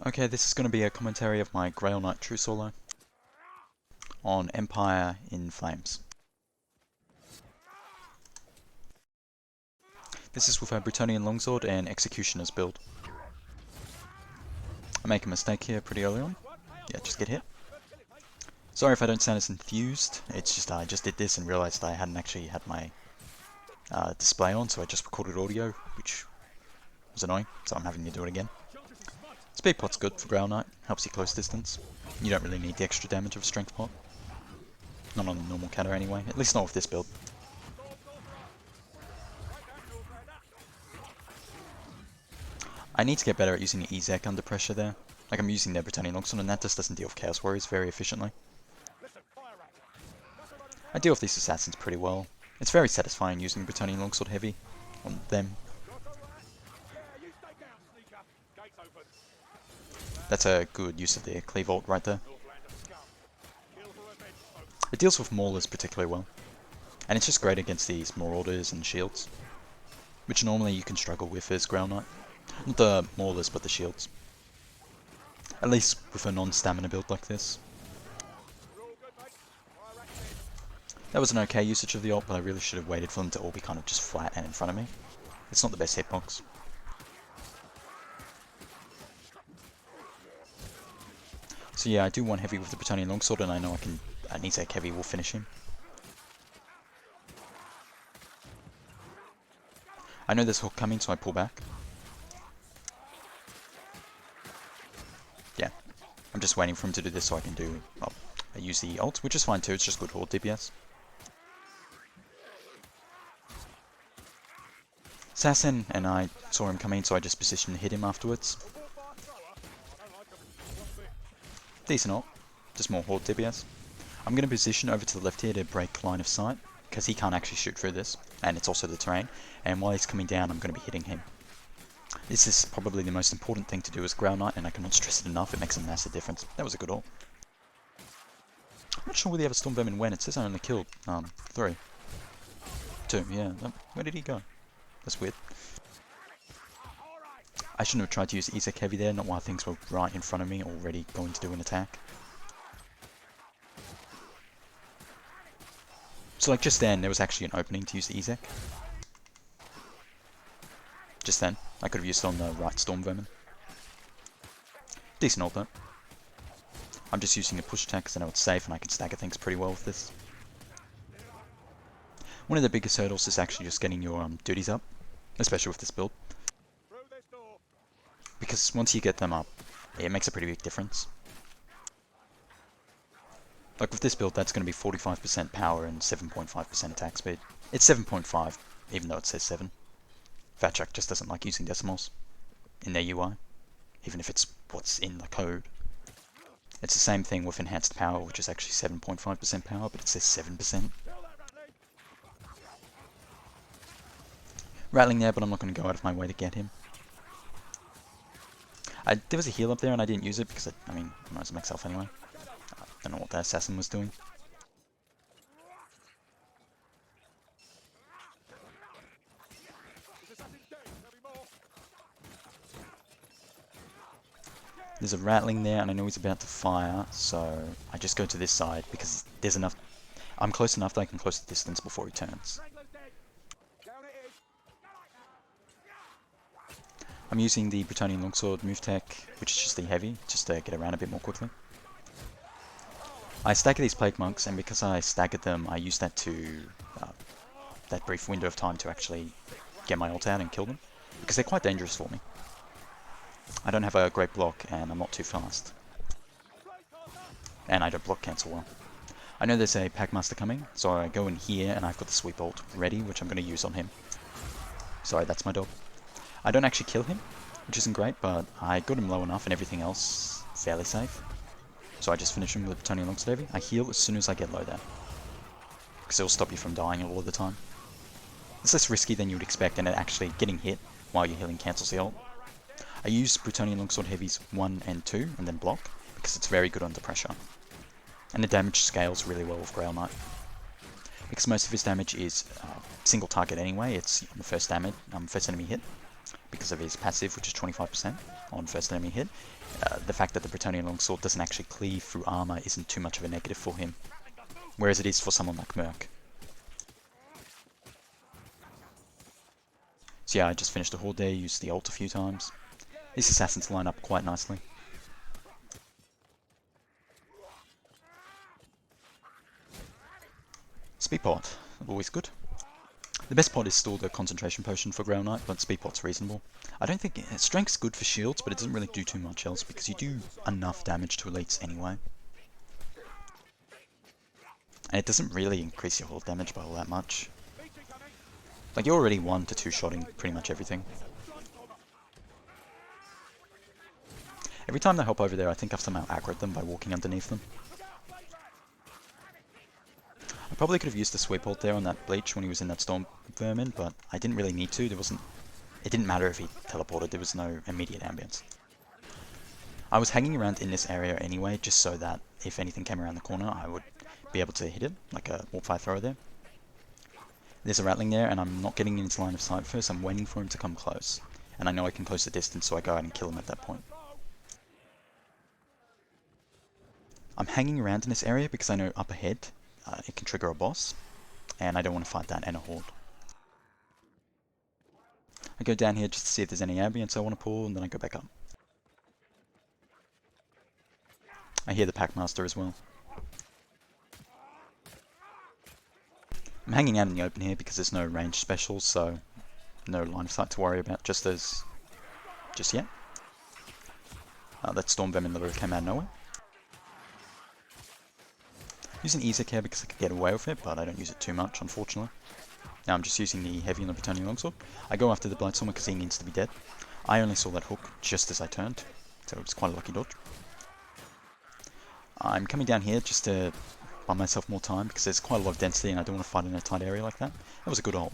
Okay, this is going to be a commentary of my Grail Knight true solo on Empire in Flames. This is with a Bretonnian Longsword and Executioner's build. I make a mistake here pretty early on. Yeah, just get hit. Sorry if I don't sound as enthused, it's just I just did this and realised I hadn't actually had my display on, so I just recorded audio, which was annoying, so I'm having to do it again. Speed pot's good for Grail Knight, helps you close distance. You don't really need the extra damage of a strength pot. Not on a normal Cata anyway, at least not with this build. I need to get better at using the Ezek under pressure there. Like I'm using their Bretonnian Longsword and that just doesn't deal with Chaos Warriors very efficiently. I deal with these assassins pretty well. It's very satisfying using Bretonnian Longsword heavy on them. That's a good use of the cleave ult right there. It deals with Maulers particularly well. And it's just great against these Marauders and shields, which normally you can struggle with as Grail Knight. Not the Maulers, but the shields. At least with a non-stamina build like this. That was an okay usage of the ult, but I really should have waited for them to all be kind of just flat and in front of me. It's not the best hitbox. So yeah, I do want heavy with the Bretonnian Longsword, and I know an Ezek heavy will finish him. I know there's hook coming, so I pull back. Yeah, I'm just waiting for him to do this so I can do, well, I use the ult, which is fine too, it's just good horde DPS. Assassin, and I saw him coming, so I just positioned to hit him afterwards. Decent ult, just more horde DPS. I'm going to position over to the left here to break line of sight, because he can't actually shoot through this, and it's also the terrain, and while he's coming down I'm going to be hitting him. This is probably the most important thing to do as Grail Knight, and I cannot stress it enough, it makes a massive difference. That was a good ult. I'm not sure where the other Storm Vermin went, it says I only killed 3. 2, yeah, where did he go? That's weird. I shouldn't have tried to use Ezek heavy there, not while things were right in front of me, already going to do an attack. So like just then, there was actually an opening to use the Ezek. Just then. I could have used it on the right Storm Vermin. Decent ult though. I'm just using a push attack because I know it's safe and I can stagger things pretty well with this. One of the biggest hurdles is actually just getting your duties up, especially with this build. Because once you get them up, it makes a pretty big difference. Like with this build, that's going to be 45% power and 7.5% attack speed. It's 7.5, even though it says 7. Vatchak just doesn't like using decimals in their UI, even if it's what's in the code. It's the same thing with enhanced power, which is actually 7.5% power, but it says 7%. Rattling there, but I'm not going to go out of my way to get him. There was a heal up there and I didn't use it because, I mean, I might as well myself anyway. I don't know what that assassin was doing. There's a rattling there and I know he's about to fire, so I just go to this side because there's enough. I'm close enough that I can close the distance before he turns. I'm using the Bretonnian Longsword move tech, which is just the heavy, just to get around a bit more quickly. I stagger these Plague Monks, and because I staggered them, I use that to that brief window of time to actually get my ult out and kill them, because they're quite dangerous for me. I don't have a great block, and I'm not too fast. And I don't block cancel well. I know there's a Packmaster coming, so I go in here, and I've got the sweep ult ready, which I'm going to use on him. Sorry, that's my dog. I don't actually kill him, which isn't great, but I got him low enough and everything else fairly safe. So I just finish him with Bretonnian Longsword heavy. I heal as soon as I get low there, because it'll stop you from dying all of the time. It's less risky than you would expect, and it actually getting hit while you're healing cancels the ult. I use Bretonnian Longsword heavies 1 and 2, and then block, because it's very good under pressure. And the damage scales really well with Grail Knight. Because most of his damage is single target anyway, it's on the first enemy hit. because of his passive, which is 25% on first enemy hit. The fact that the Bretonnian Longsword doesn't actually cleave through armour isn't too much of a negative for him, whereas it is for someone like Merc. So yeah, I just finished a horde there, used the ult a few times. These assassins line up quite nicely. Speed pot, always good. The best pot is still the concentration potion for Grail Knight, but speed pot's reasonable. I don't think strength's good for shields, but it doesn't really do too much else because you do enough damage to elites anyway. And it doesn't really increase your hold damage by all that much. Like, you're already 1 to 2 shotting pretty much everything. Every time they hop over there, I think I've somehow aggroed them by walking underneath them. I probably could have used the sweep ult there on that Bleach when he was in that Storm Vermin, but I didn't really need to. It didn't matter if he teleported, there was no immediate ambience. I was hanging around in this area anyway, just so that if anything came around the corner, I would be able to hit it, like a warp-fire thrower there. There's a rattling there, and I'm not getting in his line of sight first. I'm waiting for him to come close. And I know I can close the distance, so I go out and kill him at that point. I'm hanging around in this area because I know up ahead it can trigger a boss, and I don't want to fight that and a horde. I go down here just to see if there's any ambience I want to pull, and then I go back up. I hear the Packmaster as well. I'm hanging out in the open here because there's no range specials, so no line of sight to worry about just yet. That Storm Vermin literally came out of nowhere. Using Ezek here because I could get away with it, but I don't use it too much, unfortunately. Now I'm just using the heavy on the Bretonnian Longsword. I go after the Blightstormer because he needs to be dead. I only saw that hook just as I turned, so it was quite a lucky dodge. I'm coming down here just to buy myself more time because there's quite a lot of density and I don't want to fight in a tight area like that. That was a good ult.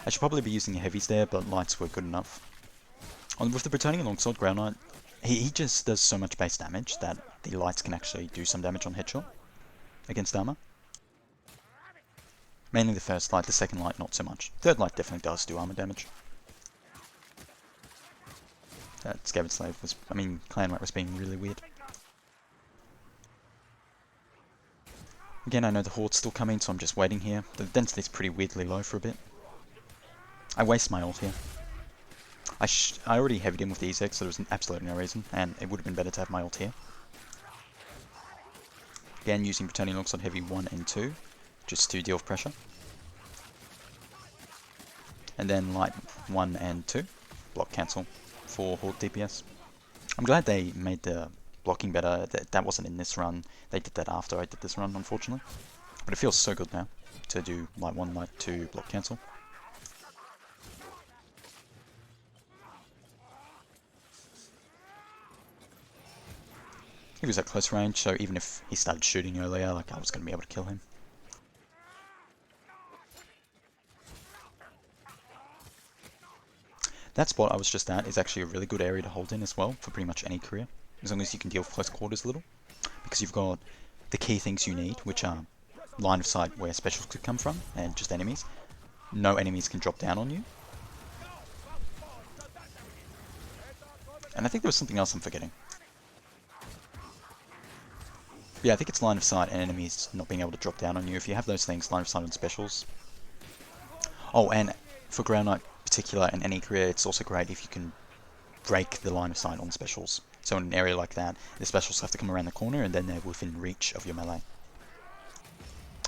I should probably be using the heavies there, but lights were good enough. With the Bretonnian Longsword, Grail Knight, he just does so much base damage that the lights can actually do some damage on headshot against armor. Mainly the first light, the second light not so much. Third light definitely does do armor damage. That Scabbard Slave was, Clan Rat was being really weird. Again, I know the horde's still coming, so I'm just waiting here. The density's pretty weirdly low for a bit. I waste my ult here. I already heavied him with the Ezek, so there was absolutely no reason, and it would have been better to have my ult here. Again, using Bretonnian Longsword Heavy 1 and 2, just to deal with pressure. And then Light 1 and 2, block cancel for Horde DPS. I'm glad they made the blocking better. That wasn't in this run. They did that after I did this run, unfortunately. But it feels so good now to do Light 1, Light 2, block cancel. He was at close range, so even if he started shooting earlier, like, I was going to be able to kill him. That spot I was just at is actually a really good area to hold in as well for pretty much any career, as long as you can deal with close quarters a little, because you've got the key things you need, which are line of sight where specials could come from, and just enemies. No enemies can drop down on you. And I think there was something else I'm forgetting. Yeah, I think it's line of sight and enemies not being able to drop down on you. If you have those things, line of sight and specials. Oh, and for Grail Knight in particular, in any career, it's also great if you can break the line of sight on specials. So in an area like that, the specials have to come around the corner and then they're within reach of your melee.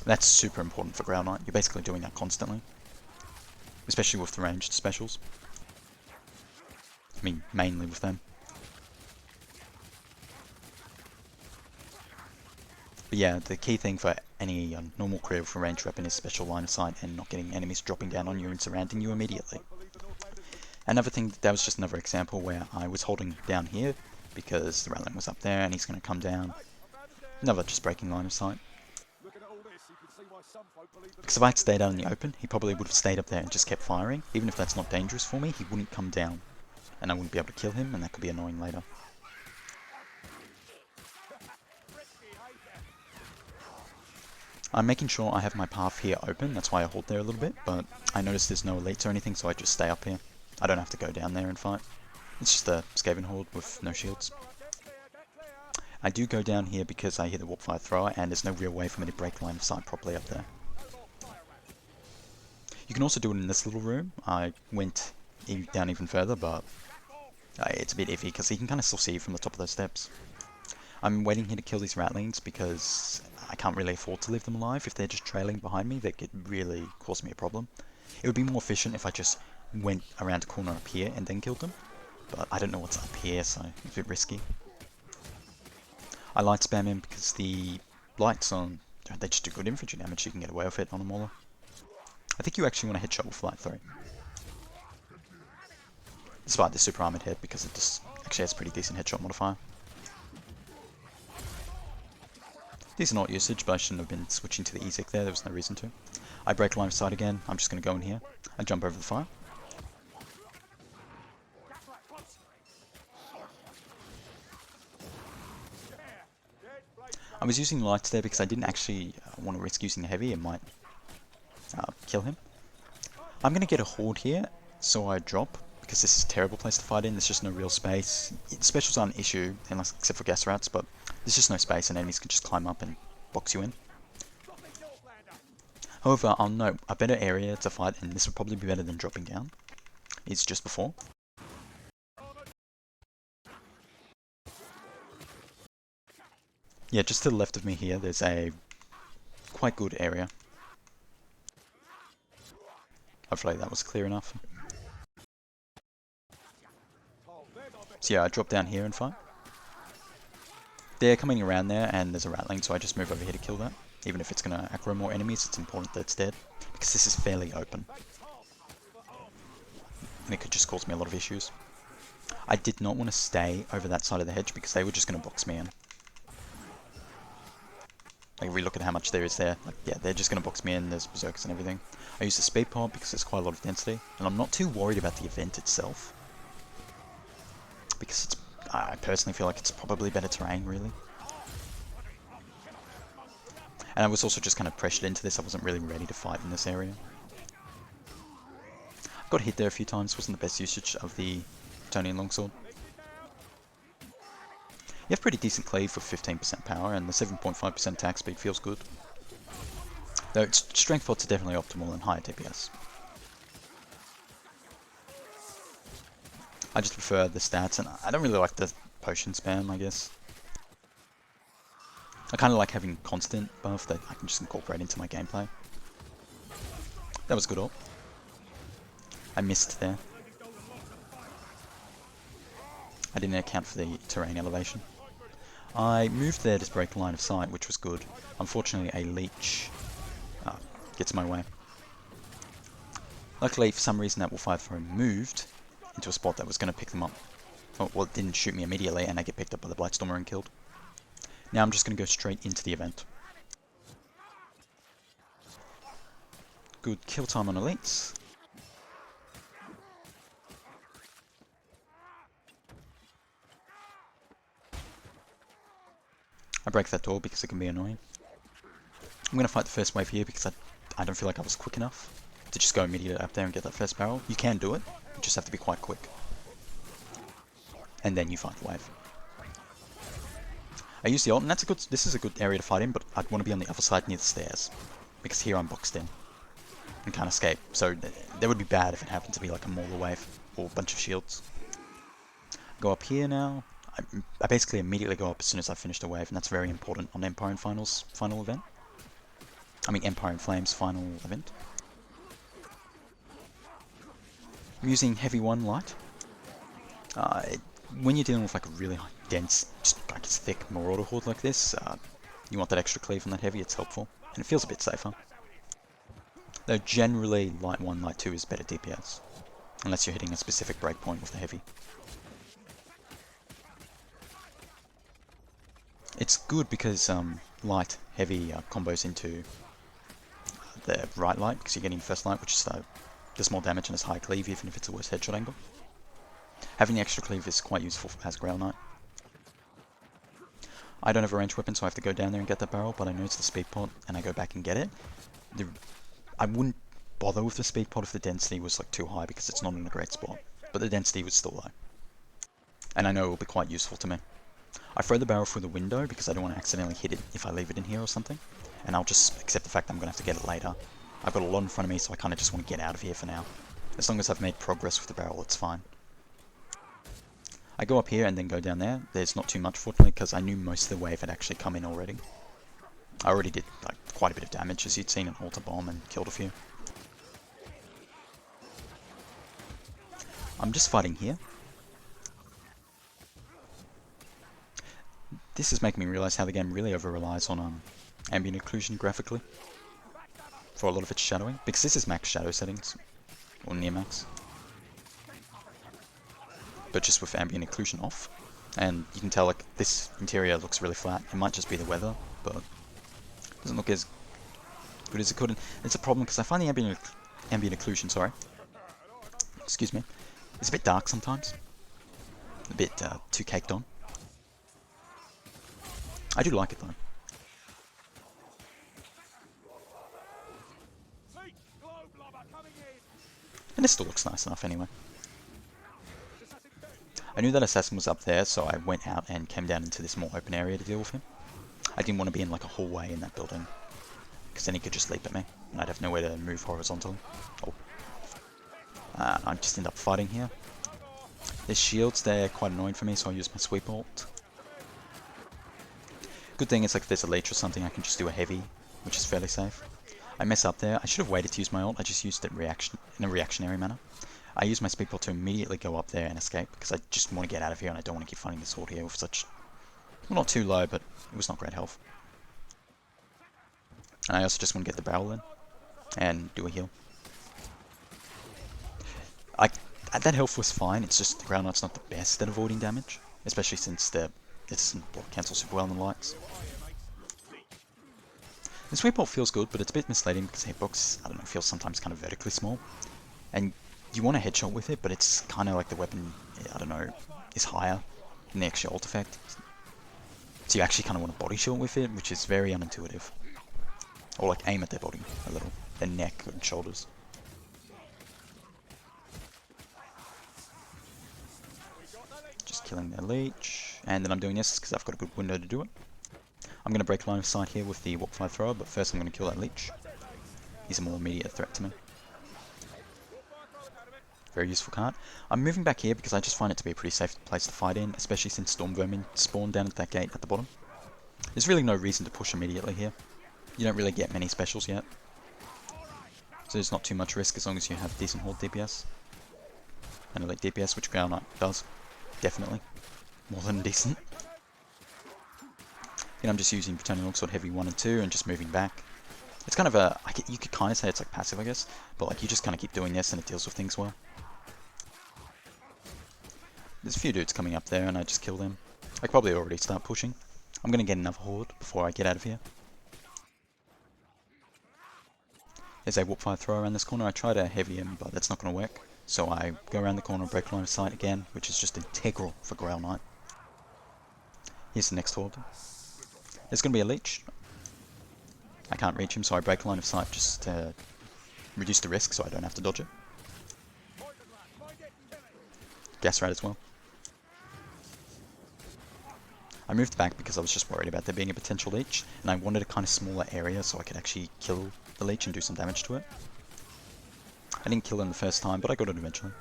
That's super important for Grail Knight. You're basically doing that constantly. Especially with the ranged specials. Mainly with them. But yeah, the key thing for any normal career with a ranged weapon is special line of sight and not getting enemies dropping down on you and surrounding you immediately. Another thing, that was just another example where I was holding down here because the Rattling was up there and he's going to come down. Another just breaking line of sight. Because if I had stayed out in the open, he probably would have stayed up there and just kept firing. Even if that's not dangerous for me, he wouldn't come down. And I wouldn't be able to kill him, and that could be annoying later. I'm making sure I have my path here open, that's why I hold there a little bit, but I noticed there's no elites or anything, so I just stay up here. I don't have to go down there and fight. It's just a Skaven horde with no shields. I do go down here because I hear the warpfire thrower, and there's no real way for me to break line of sight properly up there. You can also do it in this little room. I went down even further, but it's a bit iffy because you can kind of still see you from the top of those steps. I'm waiting here to kill these ratlings because I can't really afford to leave them alive. If they're just trailing behind me, they could really cause me a problem. It would be more efficient if I just went around a corner up here and then killed them, but I don't know what's up here, so it's a bit risky. I light spam him because the lights on, they just do good infantry damage. You can get away with it on a mauler. I think you actually want to headshot with light 3. Despite the super armored head, because it just actually has pretty decent headshot modifier. Decent ult usage, but I shouldn't have been switching to the EZIC there was no reason to. I break line of sight again, I'm just going to go in here. I jump over the fire. I was using lights there because I didn't actually want to risk using the heavy, it might kill him. I'm going to get a horde here, so I drop, because this is a terrible place to fight in, there's just no real space. Specials aren't an issue, unless, except for gas rats, but there's just no space and enemies can just climb up and box you in. However, I'll note, a better area to fight, and this would probably be better than dropping down, is just before. Yeah, just to the left of me here, there's a quite good area. Hopefully that was clear enough. So yeah, I drop down here and fight. They're coming around there, and there's a ratling, so I just move over here to kill that. Even if it's going to aggro more enemies, it's important that it's dead, because this is fairly open. And it could just cause me a lot of issues. I did not want to stay over that side of the hedge, because they were just going to box me in. Like, if we look at how much there is there, like, yeah, they're just going to box me in, there's berserkers and everything. I use the speed pod because there's quite a lot of density, and I'm not too worried about the event itself. Because it's, I personally feel like it's probably better terrain, really. And I was also just kind of pressured into this, I wasn't really ready to fight in this area. Got hit there a few times, wasn't the best usage of the Bretonnian Longsword. You have pretty decent cleave with 15% power, and the 7.5% attack speed feels good. Though its strength pots are definitely optimal and higher DPS. I just prefer the stats, and I don't really like the potion spam, I guess. I kind of like having constant buff that I can just incorporate into my gameplay. That was good ult. I missed there. I didn't account for the terrain elevation. I moved there to break line of sight, which was good. Unfortunately, a leech gets my way. Luckily, for some reason, that Warfire Throw moved into a spot that was going to pick them up. Oh, well, it didn't shoot me immediately, and I get picked up by the Blightstormer and killed. Now I'm just going to go straight into the event. Good kill time on elites. I break that door because it can be annoying. I'm going to fight the first wave here because I don't feel like I was quick enough to just go immediately up there and get that first barrel. You can do it, you just have to be quite quick. And then you fight the wave. I use the ult, and this is a good area to fight in, but I'd want to be on the other side near the stairs. Because here I'm boxed in and can't escape. So that would be bad if it happened to be like a mauler wave or a bunch of shields. Go up here now. I basically immediately go up as soon as I finish the wave, and that's very important on Empire and Finals final event. I mean Empire and Flames final event. I'm using heavy 1 light. When you're dealing with like a really dense, just like it's thick marauder horde like this, you want that extra cleave on that heavy, it's helpful. And it feels a bit safer. Though generally light 1, light 2 is better DPS. Unless you're hitting a specific breakpoint with the heavy. It's good because light, heavy combos into the right light, because you're getting first light, which is does more damage and has high cleave, even if it's a worse headshot angle. Having the extra cleave is quite useful as Grail Knight. I don't have a ranged weapon, so I have to go down there and get that barrel, but I know it's the speed pot, and I go back and get it. I wouldn't bother with the speed pot if the density was like too high because it's not in a great spot. But the density was still low. And I know it will be quite useful to me. I throw the barrel through the window because I don't want to accidentally hit it if I leave it in here or something. And I'll just accept the fact that I'm going to have to get it later. I've got a lot in front of me, so I kind of just want to get out of here for now. As long as I've made progress with the barrel, it's fine. I go up here and then go down there. There's not too much, fortunately, because I knew most of the wave had actually come in already. I already did like quite a bit of damage, as you'd seen, an altar bomb and killed a few. I'm just fighting here. This is making me realise how the game really over-relies on ambient occlusion graphically for a lot of its shadowing, because this is max shadow settings, or near max. But just with ambient occlusion off. And you can tell like this interior looks really flat. It might just be the weather, but it doesn't look as good as it could. And it's a problem because I find the ambient occlusion, sorry, excuse me, it's a bit dark sometimes. A bit too caked on. I do like it though. And this still looks nice enough anyway. I knew that assassin was up there, so I went out and came down into this more open area to deal with him. I didn't want to be in like a hallway in that building, because then he could just leap at me, and I'd have nowhere to move horizontally. Oh. I just end up fighting here. There's shields there, quite annoying for me, so I use my sweep ult. Good thing is like if there's a leech or something, I can just do a heavy, which is fairly safe. I mess up there. I should have waited to use my ult. I just used it in a reactionary manner. I use my speed pot to immediately go up there and escape because I just want to get out of here and I don't want to keep fighting this horde here with such, well, not too low, but it was not great health. And I also just want to get the barrel in and do a heal. That health was fine. It's just the Grail Knight's not the best at avoiding damage, especially since it doesn't block cancel super well in the lights. The sweep ult feels good, but it's a bit misleading because the hitbox, I don't know, feels sometimes kind of vertically small. And you want a headshot with it, but it's kind of like the weapon, I don't know, is higher than the extra ult effect. So you actually kind of want a body shot with it, which is very unintuitive. Or like aim at their body a little, their neck and shoulders. Just killing their leech, and then I'm doing this because I've got a good window to do it. I'm going to break line of sight here with the warp fire thrower, but first I'm going to kill that leech. He's a more immediate threat to me. Very useful card. I'm moving back here because I just find it to be a pretty safe place to fight in, especially since storm vermin spawn down at that gate at the bottom. There's really no reason to push immediately here. You don't really get many specials yet. So there's not too much risk as long as you have decent horde DPS. And elite DPS, which Grail Knight does. Definitely. More than decent. And I'm just using Bretonnian Longsword Heavy 1 and 2 and just moving back. It's kind of a, you could kind of say it's like passive, I guess. But like you just kind of keep doing this and it deals with things well. There's a few dudes coming up there and I just kill them. I could probably already start pushing. I'm going to get another horde before I get out of here. There's a warp fire thrower around this corner. I try to heavy him, but that's not going to work. So I go around the corner and break line of sight again, which is just integral for Grail Knight. Here's the next horde. There's going to be a leech. I can't reach him, so I break line of sight just to reduce the risk so I don't have to dodge it. Gas rat as well. I moved back because I was just worried about there being a potential leech, and I wanted a kind of smaller area so I could actually kill the leech and do some damage to it. I didn't kill him the first time, but I got it eventually.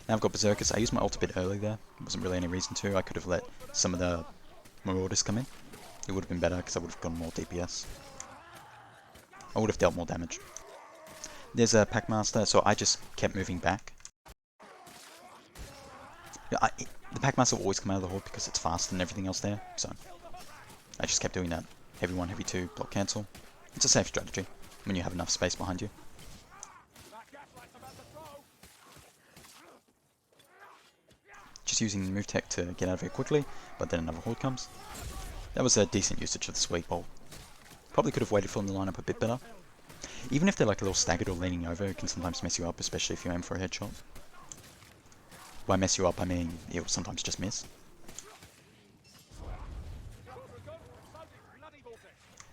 Now I've got Berserkers. I used my ult a bit early there. There wasn't really any reason to. I could have let some of the Marauders come in. It would have been better because I would have gotten more DPS. I would have dealt more damage. There's a Packmaster, so I just kept moving back. The Packmaster will always come out of the horde because it's faster than everything else there, so I just kept doing that. Heavy 1, heavy 2, block cancel. It's a safe strategy when you have enough space behind you. Just using the move tech to get out of here quickly, but then another horde comes. That was a decent usage of the sweep bolt. Probably could have waited for them to line up a bit better. Even if they're like a little staggered or leaning over, it can sometimes mess you up, especially if you aim for a headshot. By mess you up, I mean it will sometimes just miss.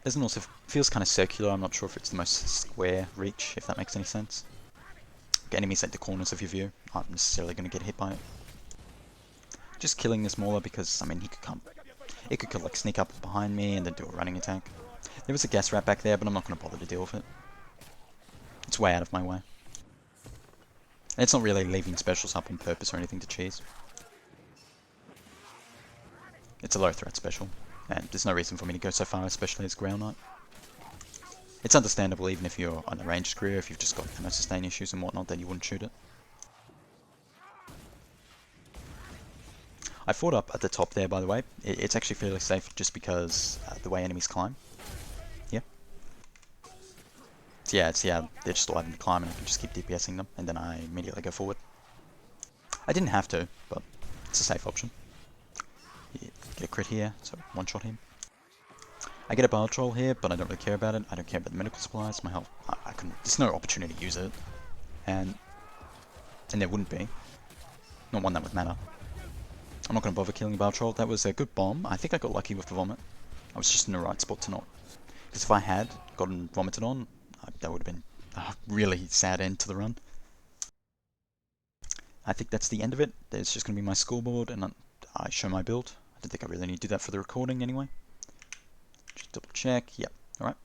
There's also feels kind of circular. I'm not sure if it's the most square reach, if that makes any sense. Enemies at the corners of your view aren't necessarily going to get hit by it. Just killing this mauler because, I mean, he could come. It could like sneak up behind me and then do a running attack. There was a gas rat back there, but I'm not going to bother to deal with it. It's way out of my way. And it's not really leaving specials up on purpose or anything to cheese. It's a low threat special, and there's no reason for me to go so far, especially as Grail Knight. It's understandable even if you're on a ranged career, if you've just got ammo sustain issues and whatnot, then you wouldn't shoot it. I fought up at the top there, by the way. It's actually fairly safe just because the way enemies climb. Yeah. So yeah, they're just all having to climb and I can just keep DPSing them, and then I immediately go forward. I didn't have to, but it's a safe option. Yeah, get a crit here, so one-shot him. I get a bar troll here, but I don't really care about it. I don't care about the medical supplies, my health. I couldn't. There's no opportunity to use it, and there wouldn't be. Not one that would matter. I'm not going to bother killing the bar troll. That was a good bomb. I think I got lucky with the vomit. I was just in the right spot to not. Because if I had gotten vomited on, that would have been a really sad end to the run. I think that's the end of it. There's just going to be my scoreboard, and I show my build. I don't think I really need to do that for the recording anyway. Just double check. Yep. Alright.